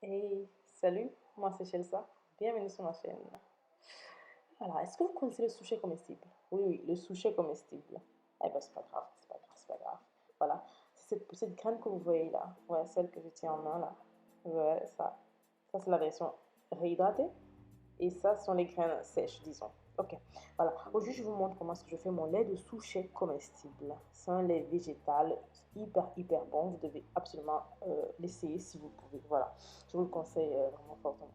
Hey, salut, moi c'est Chelsea, bienvenue sur ma chaîne. Alors, est-ce que vous connaissez le souchet comestible? Oui, oui, le souchet comestible. Eh ben, c'est pas grave, c'est pas grave, c'est pas grave. Voilà, c'est cette petite graine que vous voyez là, ouais, celle que je tiens en main là. Ouais, ça c'est la version réhydratée et ça sont les graines sèches, disons. Ok, voilà. Aujourd'hui, je vous montre comment est-ce que je fais mon lait de souchet comestible. C'est un lait végétal hyper bon. Vous devez absolument l'essayer si vous pouvez. Voilà, je vous le conseille vraiment fortement.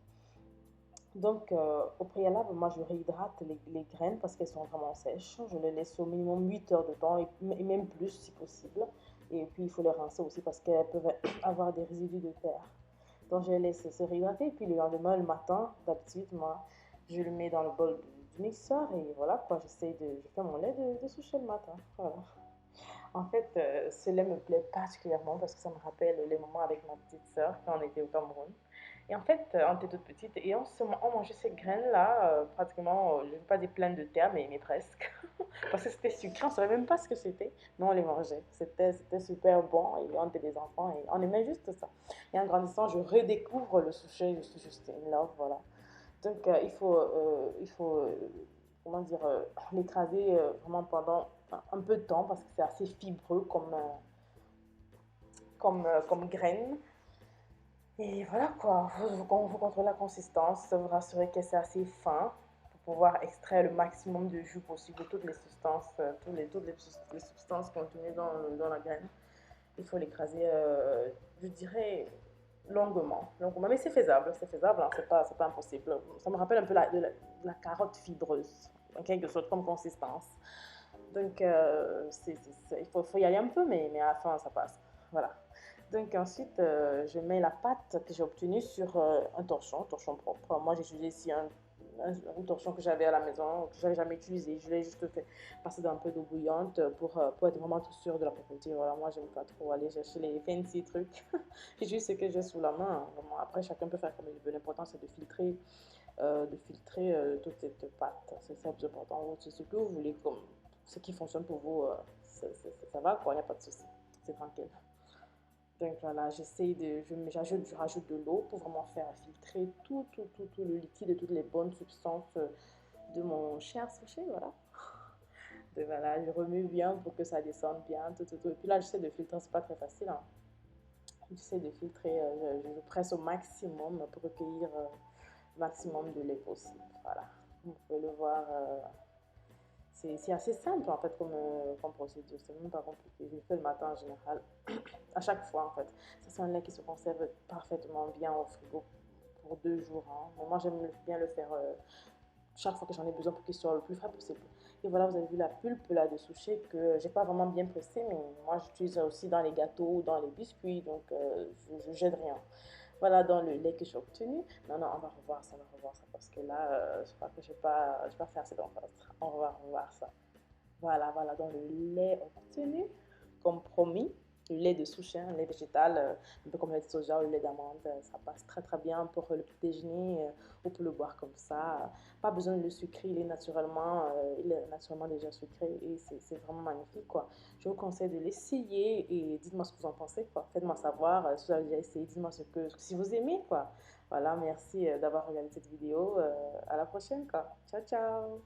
Donc, au préalable, moi, je réhydrate les graines parce qu'elles sont vraiment sèches. Je les laisse au minimum 8 heures de temps et même plus si possible. Et puis, il faut les rincer aussi parce qu'elles peuvent avoir des résidus de terre. Donc, je les laisse se réhydrater. Et puis, le lendemain, le matin, d'habitude, moi, je le mets dans le bol du mixeur. Et voilà, quoi, je fais mon lait de souchet le matin. Voilà. En fait, ce lait me plaît particulièrement parce que ça me rappelle les moments avec ma petite sœur quand on était au Cameroun. Et en fait, on était toute petite et on mangeait ces graines-là, pratiquement, je ne vais pas dire pleines de terre, mais presque. Parce que c'était sucré, on ne savait même pas ce que c'était, mais on les mangeait. C'était super bon et on était des enfants et on aimait juste ça. Et en grandissant, je redécouvre le sushi, je suis juste in love, voilà. Donc, comment dire, l'écraser vraiment pendant un peu de temps parce que c'est assez fibreux comme graine. Et voilà quoi, vous contrôlez la consistance, vous rassurez que c'est assez fin pour pouvoir extraire le maximum de jus possible de toutes les substances, les substances contenues dans la graine. Il faut l'écraser, je dirais, longuement. Mais c'est faisable, hein, c'est pas impossible. Ça me rappelle un peu la carotte fibreuse, en quelque sorte, comme consistance. Donc, faut y aller un peu, mais à la fin, ça passe. Voilà. Donc, ensuite, je mets la pâte que j'ai obtenue sur un torchon propre. Moi, j'ai utilisé ici un torchon que j'avais à la maison, que j'avais jamais utilisé. Je l'ai juste fait passer dans un peu d'eau bouillante pour être vraiment sûre de la propreté. Voilà, moi, j'aime pas trop aller chercher les fancy trucs. J'ai juste ce que j'ai sous la main. Vraiment. Après, chacun peut faire comme il veut. L'important, c'est de filtrer toute cette pâte. C'est ça le plus important. C'est ce que vous voulez, comme ce qui fonctionne pour vous, ça va, quoi, il n'y a pas de souci. C'est tranquille. Donc voilà, je rajoute de l'eau pour vraiment faire filtrer tout le liquide et toutes les bonnes substances de mon cher sushi, voilà. Donc voilà, je remue bien pour que ça descende bien, Et puis là, j'essaie de filtrer, c'est pas très facile, hein. J'essaie de filtrer, je presse au maximum pour recueillir le maximum de lait possible, voilà. Vous pouvez le voir, c'est assez simple en fait comme procédure, c'est même pas compliqué. Je le fais le matin en général, à chaque fois en fait. Ça, c'est un lait qui se conserve parfaitement bien au frigo pour 2 jours, hein. Mais moi, j'aime bien le faire chaque fois que j'en ai besoin pour qu'il soit le plus frais possible. Et voilà, vous avez vu la pulpe là de sushi que j'ai pas vraiment bien pressée, mais moi j'utilise aussi dans les gâteaux, dans les biscuits, donc je jette rien. Voilà dans le lait que j'ai obtenu. Non, non, on va revoir ça parce que là, je crois que je vais pas faire cette enfance. On va revoir ça. Voilà, dans le lait obtenu, comme promis, le lait de soutien, le lait végétal, un peu comme le lait de soja ou le lait d'amande, ça passe très bien pour le petit déjeuner ou pour le boire comme ça. Pas besoin de le sucrer, il est naturellement déjà sucré et c'est vraiment magnifique quoi. Je vous conseille de l'essayer et dites-moi ce que vous en pensez quoi. Faites-moi savoir si vous avez déjà essayé, dites-moi si vous aimez quoi. Voilà, merci d'avoir regardé cette vidéo. À la prochaine quoi. Ciao ciao.